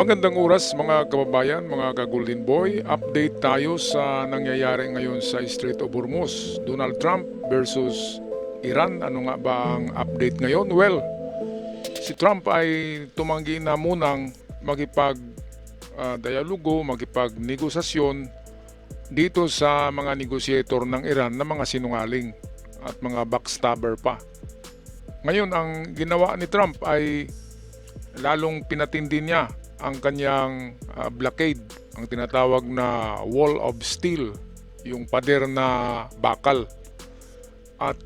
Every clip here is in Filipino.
Magandang oras mga kababayan, mga ka-Golden Boy. Update tayo sa nangyayari ngayon sa Strait of Hormuz. Donald Trump versus Iran. Ano nga ba ang update ngayon? Well, si Trump ay tumanggi na munang makipag-dialogo, makipag-negosasyon dito sa mga negotiator ng Iran na mga sinungaling at mga backstabber pa. Ngayon, ang ginawa ni Trump ay lalong pinatindi niya ang kanyang blockade, ang tinatawag na wall of steel, yung pader na bakal. At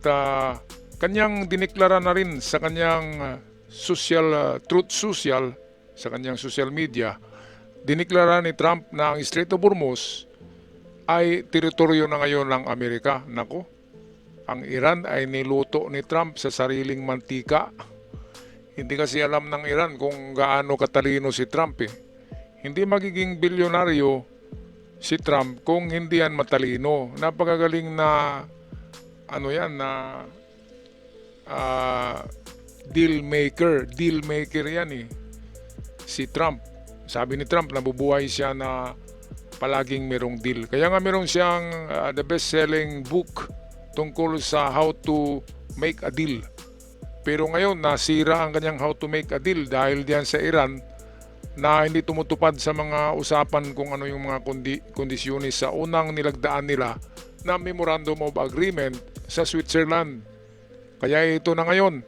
kanyang diniklara na rin sa kanyang truth social, sa kanyang social media, diniklara ni Trump na ang Strait of Hormuz ay teritoryo na ngayon ng Amerika. Nako, ang Iran ay niluto ni Trump sa sariling mantika. Hindi kasi alam ng Iran kung gaano katalino si Trump eh. Hindi magiging bilyonaryo si Trump kung hindi yan matalino. Napakagaling na deal maker yan eh. Si Trump. Sabi ni Trump, nabubuhay siya na palaging merong deal. Kaya nga meron siyang the best-selling book tungkol sa how to make a deal. Pero ngayon, nasira ang kanyang how to make a deal dahil diyan sa Iran na hindi tumutupad sa mga usapan kung ano yung mga kondisyonis sa unang nilagdaan nila na Memorandum of Agreement sa Switzerland. Kaya ito na ngayon,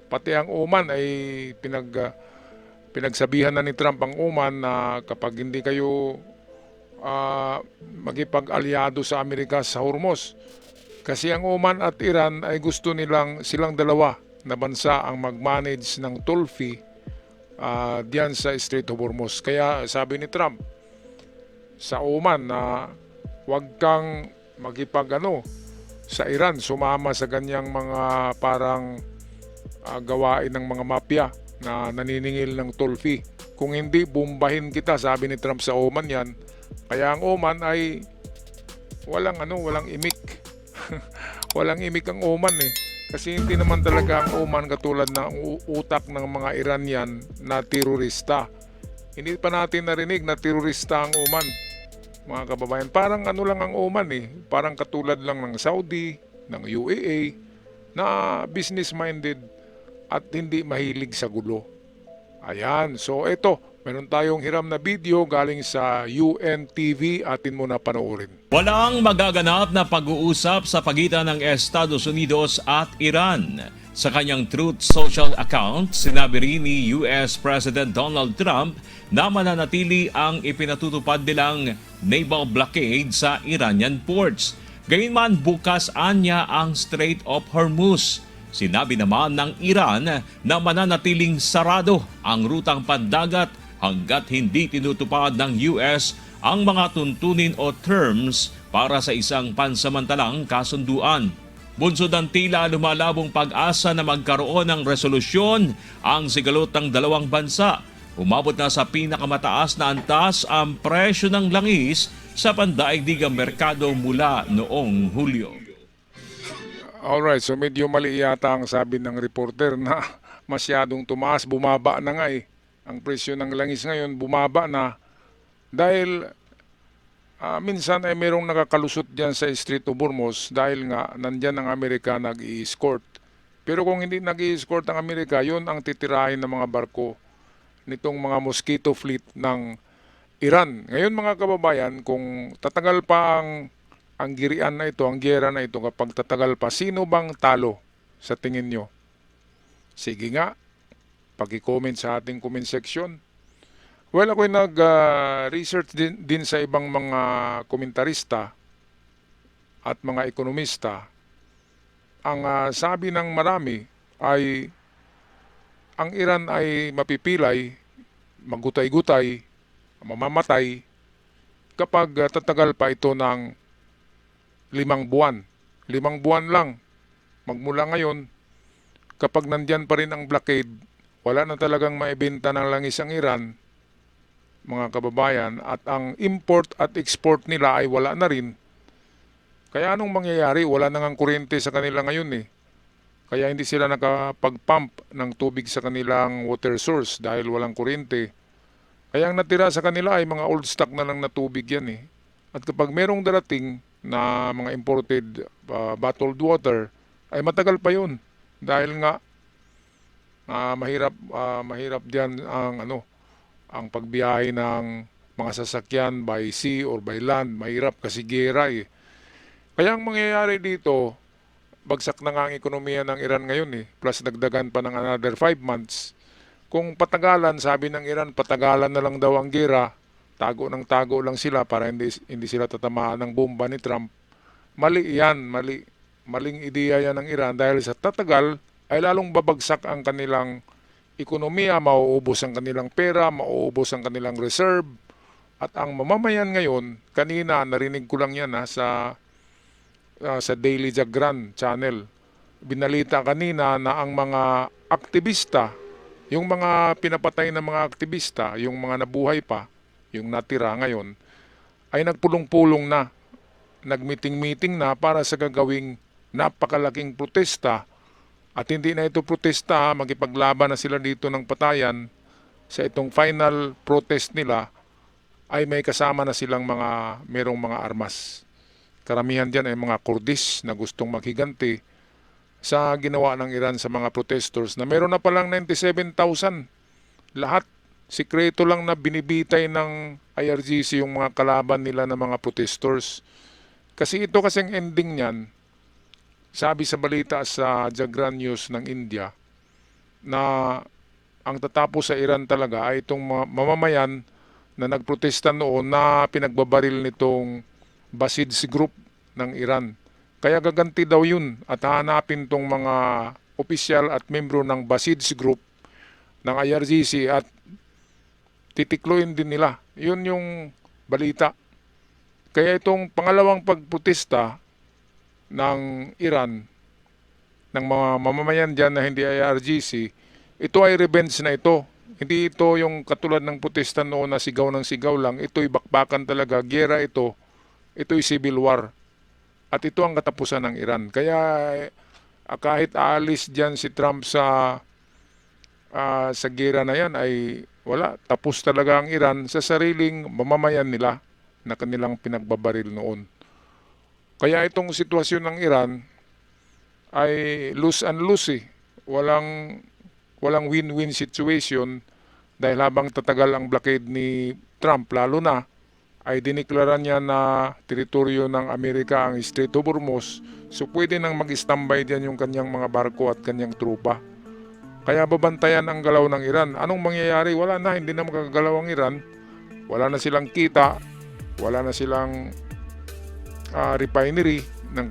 pati ang Oman ay pinagsabihan na ni Trump ang Oman na kapag hindi kayo magipag-alyado sa Amerika sa Hormuz, kasi ang Oman at Iran ay gusto nilang silang dalawa na bansa ang mag-manage ng toll fee diyan sa Strait of Hormuz. Kaya sabi ni Trump sa Oman na huwag kang sa Iran, sumama sa ganyang mga parang gawain ng mga mafia na naniningil ng toll fee. Kung hindi, bombahin kita, sabi ni Trump sa Oman yan. Kaya ang Oman ay walang imik. Walang imik ang Oman eh. Kasi hindi naman talaga ang Oman katulad ng utak ng mga Iranian na terorista. Hindi pa natin narinig na terorista ang Oman, mga kababayan. Parang lang ang Oman eh. Parang katulad lang ng Saudi, ng UAE, na business-minded at hindi mahilig sa gulo. Ayan, so ito, meron tayong hiram na video galing sa UNTV, atin muna panoorin. Walang magaganap na pag-uusap sa pagitan ng Estados Unidos at Iran. Sa kanyang Truth Social account, sinabi rin ni US President Donald Trump na mananatili ang ipinatutupad nilang naval blockade sa Iranian ports. Gayunman, bukas anya ang Strait of Hormuz. Sinabi naman ng Iran na mananatiling sarado ang rutang pandagat hanggat hindi tinutupad ng US ang mga tuntunin o terms para sa isang pansamantalang kasunduan. Bunsod ng tila lumalabong pag-asa na magkaroon ng resolusyon ang sigalot ng dalawang bansa. Umabot na sa pinakamataas na antas ang presyo ng langis sa pandaigdigang merkado mula noong Hulyo. Alright, so medyo mali yata ang sabi ng reporter na masyadong tumaas, bumaba na nga eh. Ang presyo ng langis ngayon bumaba na dahil minsan ay merong nakakalusot dyan sa Strait of Hormuz dahil nga nandyan ang Amerika nag-i-escort. Pero kung hindi nag-i-escort ang Amerika, yun ang titirahin ng mga barko nitong mga mosquito fleet ng Iran. Ngayon mga kababayan, kung tatagal pa ang girian na ito, ang giyera na ito, kapag tatagal pa, sino bang talo sa tingin nyo? Sige nga, pag-comment sa ating comment section. Well, ako'y nag-research din sa ibang mga komentarista at mga ekonomista. Ang sabi ng marami ay ang Iran ay mapipilay, magutay-gutay, mamamatay kapag tatagal pa ito ng 5 buwan. 5 buwan lang. Magmula ngayon, kapag nandyan pa rin ang blockade, wala na talagang maibenta ng langis ang Iran, mga kababayan, at ang import at export nila ay wala na rin. Kaya anong mangyayari? Wala na ngang kuryente sa kanila ngayon eh. Kaya hindi sila nakapag-pump ng tubig sa kanilang water source dahil walang kuryente. Kaya ang natira sa kanila ay mga old stock na lang na tubig yan eh. At kapag merong darating na mga imported bottled water, ay matagal pa yun. Dahil nga mahirap diyan ang pagbiyahe ng mga sasakyan by sea or by land. Mahirap kasi gera eh. Kaya ang mangyayari dito, bagsak na nga ang ekonomiya ng Iran ngayon eh. Plus dagdagan pa ng another 5 months. Kung patagalan, sabi ng Iran, patagalan na lang daw ang gera, tago ng tago lang sila para hindi sila tatamaan ng bomba ni Trump. Mali yan, maling ideya yan ng Iran dahil sa tatagal ay lalong babagsak ang kanilang ekonomiya, mauubos ang kanilang pera, mauubos ang kanilang reserve. At ang mamamayan ngayon, kanina narinig ko lang yan sa Daily Jagran channel. Binalita kanina na ang mga aktivista, yung mga pinapatay na mga aktivista, yung mga nabuhay pa, yung natira ngayon, ay nagpulong-pulong na, nagmeeting-meeting na para sa gagawing napakalaking protesta. At hindi na ito protesta, magipaglaban na sila dito ng patayan. Sa itong final protest nila, ay may kasama na silang merong mga armas. Karamihan dyan ay mga Kurdish na gustong maghiganti sa ginawa ng Iran sa mga protesters na meron na palang 97,000. Lahat, sikreto lang na binibitay ng IRGC yung mga kalaban nila na mga protesters. Kasi ito kasing ending niyan, sabi sa balita sa Jagran News ng India, na ang tatapos sa Iran talaga ay itong mamamayan na nagprotesta noon na pinagbabaril nitong Basij Group ng Iran. Kaya gaganti daw yun at hahanapin tong mga opisyal at membro ng Basij Group ng IRGC at titikluin din nila. Yun yung balita. Kaya itong pangalawang pagprotesta ng Iran, ng mga mamamayan dyan na hindi IRGC, ito ay revenge na ito. Hindi ito yung katulad ng protesta noon na sigaw ng sigaw lang. Ito'y bakbakan talaga. Gera ito. Ito'y civil war. At ito ang katapusan ng Iran. Kaya kahit aalis dyan si Trump sa gera na yan ay wala. Tapos talaga ang Iran sa sariling mamamayan nila na kanilang pinagbabaril noon. Kaya itong sitwasyon ng Iran ay lose and lose eh. Walang win-win situation dahil habang tatagal ang blockade ni Trump, lalo na ay diniklara niya na teritoryo ng Amerika ang Strait of Hormuz, so pwede nang mag-standby diyan yung kanyang mga barko at kanyang trupa. Kaya babantayan ang galaw ng Iran. Anong mangyayari? Wala na, hindi na magagalaw ang Iran. Wala na silang kita, wala na silang refinery ng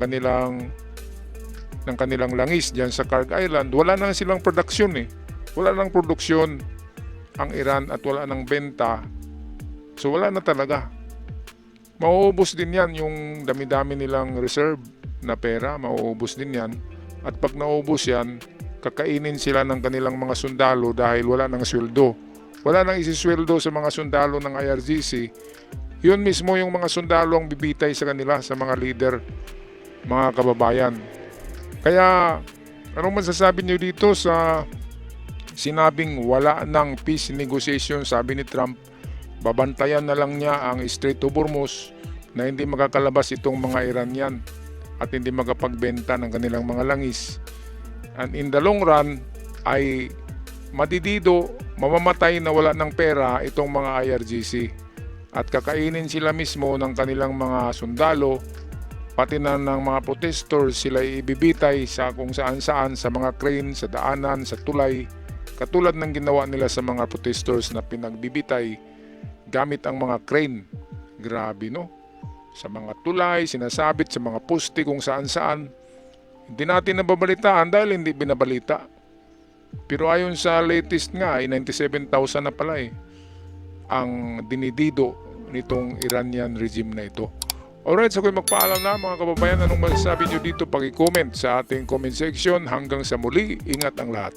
kanilang langis diyan sa Kharg Island. Wala na silang produksyon eh. Wala nang produksyon ang Iran at wala nang benta. So wala na talaga. Mauubos din yan yung dami-dami nilang reserve na pera. Mauubos din yan. At pag naubos yan, kakainin sila ng kanilang mga sundalo dahil wala nang sweldo. Wala nang isisweldo sa mga sundalo ng IRGC. Yun mismo yung mga sundalo ang bibitay sa kanila, sa mga leader, mga kababayan. Kaya anong masasabi niyo dito sa sinabing wala ng peace negotiation? Sabi ni Trump, babantayan na lang niya ang Strait of Hormuz na hindi makakalabas itong mga Iranian at hindi makapagbenta ng kanilang mga langis. And in the long run ay madidido, mamamatay na wala ng pera itong mga IRGC at kakainin sila mismo ng kanilang mga sundalo, pati na ng mga protesters. Sila ibibitay sa kung saan-saan, sa mga crane, sa daanan, sa tulay, katulad ng ginawa nila sa mga protesters na pinagbibitay gamit ang mga crane. Grabe no? Sa mga tulay, sinasabit sa mga poste kung saan-saan. Hindi natin nababalitaan dahil hindi binabalita. Pero ayon sa latest nga ay 97,000 na pala ang dinidido nitong Iranian regime na ito. Alright, so kung magpaalam na mga kababayan, anong masasabi nyo dito? Pag-comment sa ating comment section. Hanggang sa muli, ingat ang lahat.